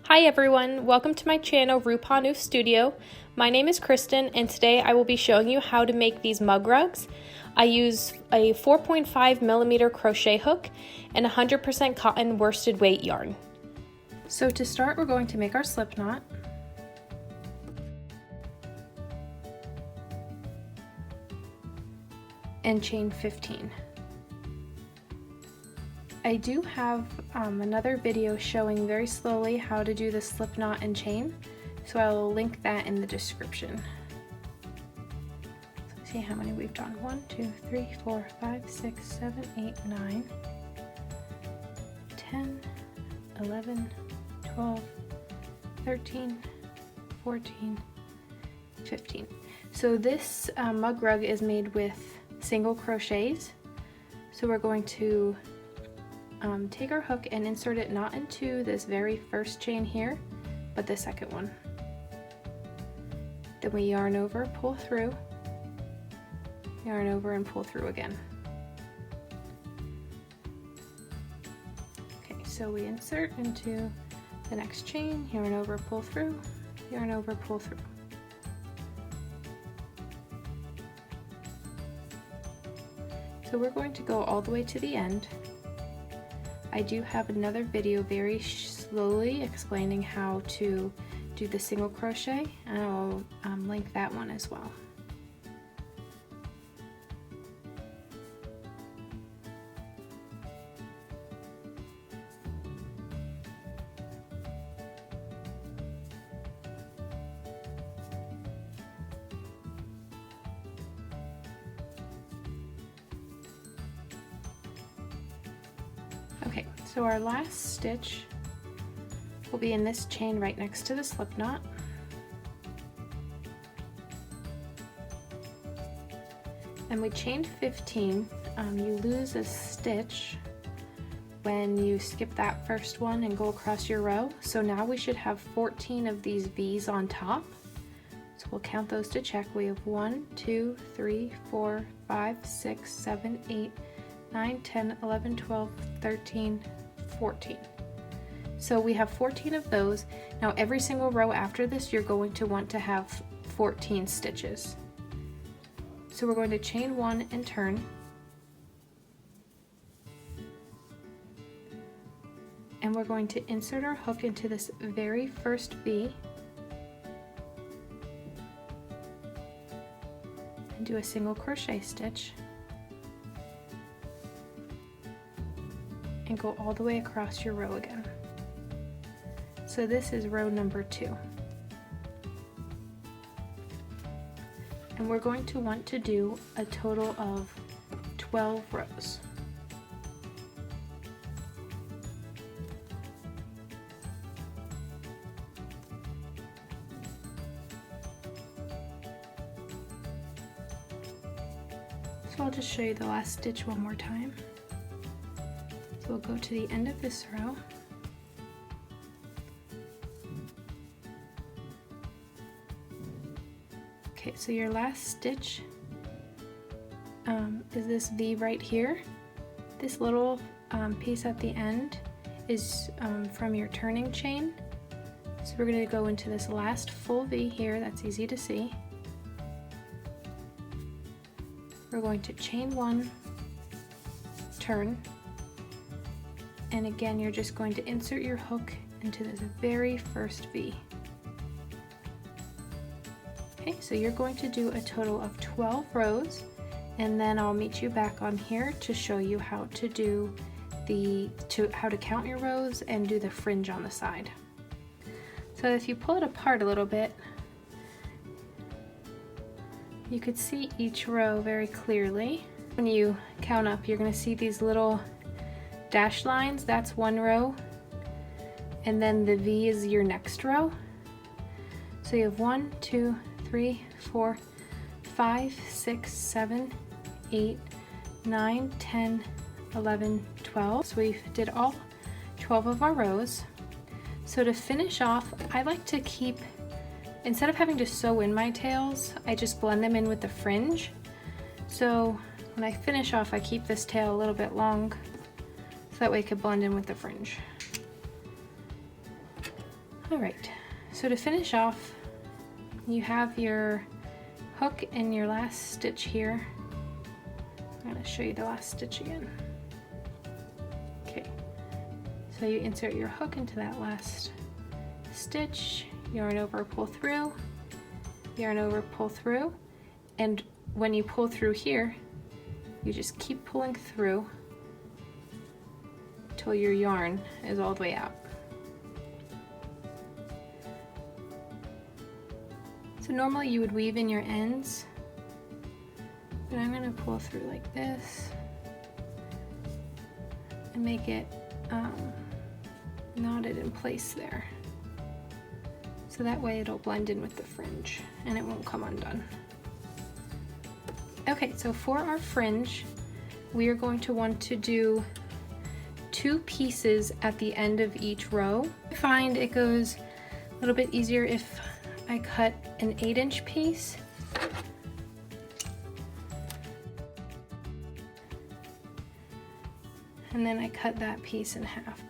Hi everyone, welcome to my channel Neuf Studio. My name is Kristen and today I will be showing you how to make these mug rugs. I use a 4.5mm crochet hook and 100% cotton worsted weight yarn. So to start, we're going to make our slip knot. And chain 15. I do have another video showing very slowly how to do the slip knot and chain, so I'll link that in the description. So see how many we've done. 1, 2, 3, 4, 5, 6, 7, 8, 9, 10, 11, 12, 13, 14, 15. So this mug rug is made with single crochets. So we're going to take our hook and insert it not into this very first chain here, but the second one. Then we yarn over, pull through, yarn over and pull through again. Okay, so we insert into the next chain, yarn over, pull through, yarn over, pull through. So we're going to go all the way to the end. I do have another video very slowly explaining how to do the single crochet, and I'll link that one as well. Okay, so our last stitch will be in this chain right next to the slip knot. And we chained 15. You lose a stitch when you skip that first one and go across your row. So now we should have 14 of these V's on top. So we'll count those to check. We have 1, 2, 3, 4, 5, 6, 7, 8, 9, 10, 11, 12, 13, 14. So we have 14 of those. Now every single row after this, you're going to want to have 14 stitches. So we're going to chain 1 and turn. And we're going to insert our hook into this very first V. And do a single crochet stitch. And go all the way across your row again. So this is row number 2. And we're going to want to do a total of 12 rows. So I'll just show you the last stitch one more time. We'll go to the end of this row. Okay, so your last stitch is this V right here. This little piece at the end is from your turning chain. So we're going to go into this last full V here. That's easy to see. We're going to chain 1, turn. And again, you're just going to insert your hook into this very first V. Okay, so you're going to do a total of 12 rows, and then I'll meet you back on here to show you how to do how to count your rows and do the fringe on the side. So if you pull it apart a little bit, you could see each row very clearly. When you count up, you're going to see these little dashed lines. That's one row, and then the V is your next row. So you have 1, 2, 3, 4, 5, 6, 7, 8, 9, 10, 11, 12. So we did all 12 of our rows. So to finish off, I like to keep, instead of having to sew in my tails, I just blend them in with the fringe. So when I finish off, I keep this tail a little bit long, so that way it could blend in with the fringe. All right, so to finish off, you have your hook and your last stitch here. I'm going to show you the last stitch again. Okay, so you insert your hook into that last stitch, yarn over, pull through, yarn over, pull through, and when you pull through here, you just keep pulling through till your yarn is all the way out. So normally you would weave in your ends, but I'm going to pull through like this and make it knotted in place there. So that way it'll blend in with the fringe and it won't come undone. Okay, so for our fringe, we are going to want to do 2 pieces at the end of each row. I find it goes a little bit easier if I cut an 8-inch piece. And then I cut that piece in half.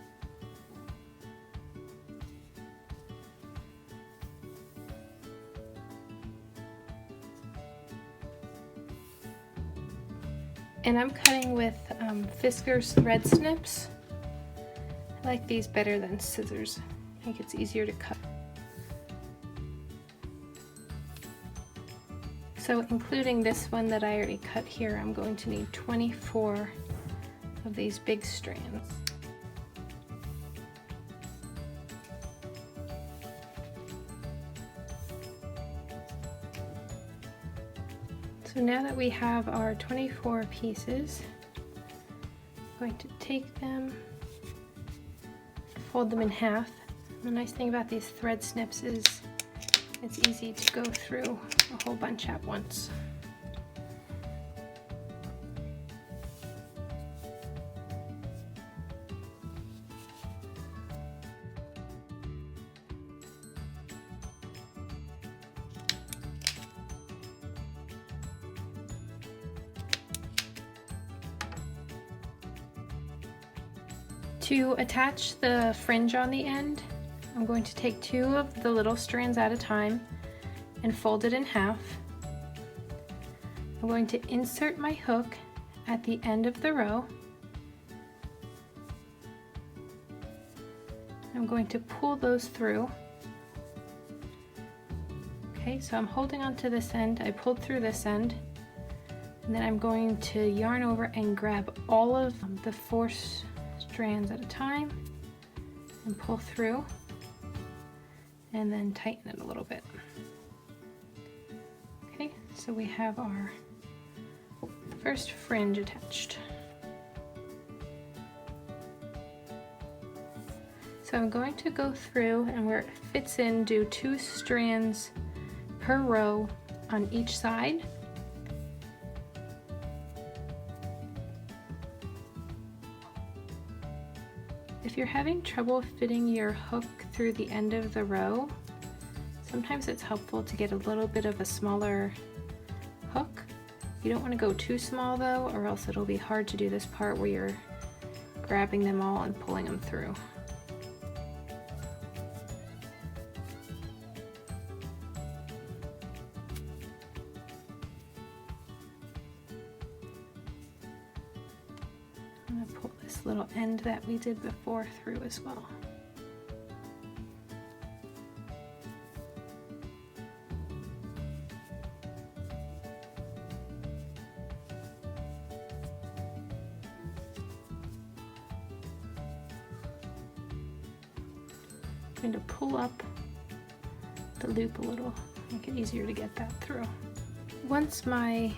And I'm cutting with Fisker's thread snips. I like these better than scissors. I think it's easier to cut. So including this one that I already cut here, I'm going to need 24 of these big strands. So now that we have our 24 pieces, I'm going to take them, fold them in half. The nice thing about these thread snips is it's easy to go through a whole bunch at once. To attach the fringe on the end, I'm going to take 2 of the little strands at a time and fold it in half. I'm going to insert my hook at the end of the row. I'm going to pull those through. Okay, so I'm holding on to this end. I pulled through this end, and then I'm going to yarn over and grab all of the 4 strands at a time and pull through, and then tighten it a little bit. Okay, so we have our first fringe attached. So I'm going to go through and where it fits in, do 2 strands per row on each side. If you're having trouble fitting your hook through the end of the row, sometimes it's helpful to get a little bit of a smaller hook. You don't want to go too small though, or else it'll be hard to do this part where you're grabbing them all and pulling them through. I'm going to pull this little end that we did before through as well. I'm going to pull up the loop a little, make it easier to get that through. Once my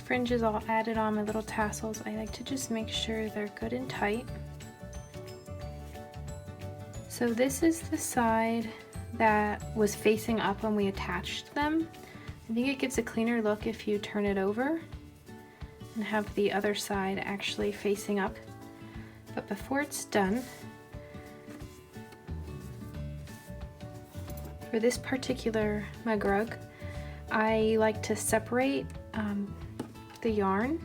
fringe is all added on, my little tassels, I like to just make sure they're good and tight. So this is the side that was facing up when we attached them. I think it gives a cleaner look if you turn it over and have the other side actually facing up. But before it's done, for this particular mug rug, I like to separate the yarn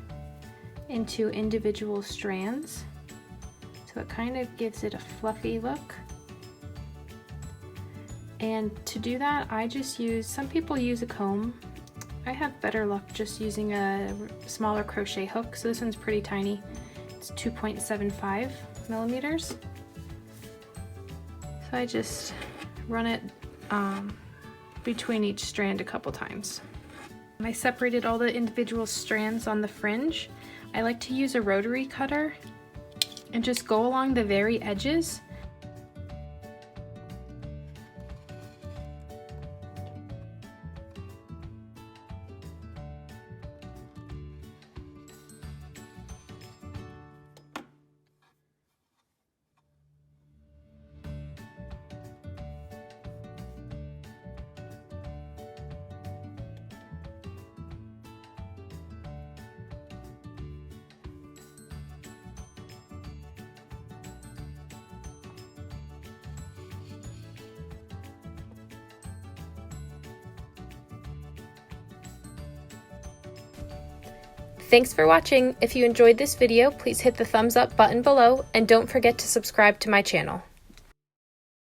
into individual strands, so it kind of gives it a fluffy look. And to do that, I just use, some people use a comb. I have better luck just using a smaller crochet hook. So this one's pretty tiny. It's 2.75 millimeters. So I just run it between each strand a couple times. I separated all the individual strands on the fringe. I like to use a rotary cutter and just go along the very edges. Thanks for watching. If you enjoyed this video, please hit the thumbs up button below and don't forget to subscribe to my channel.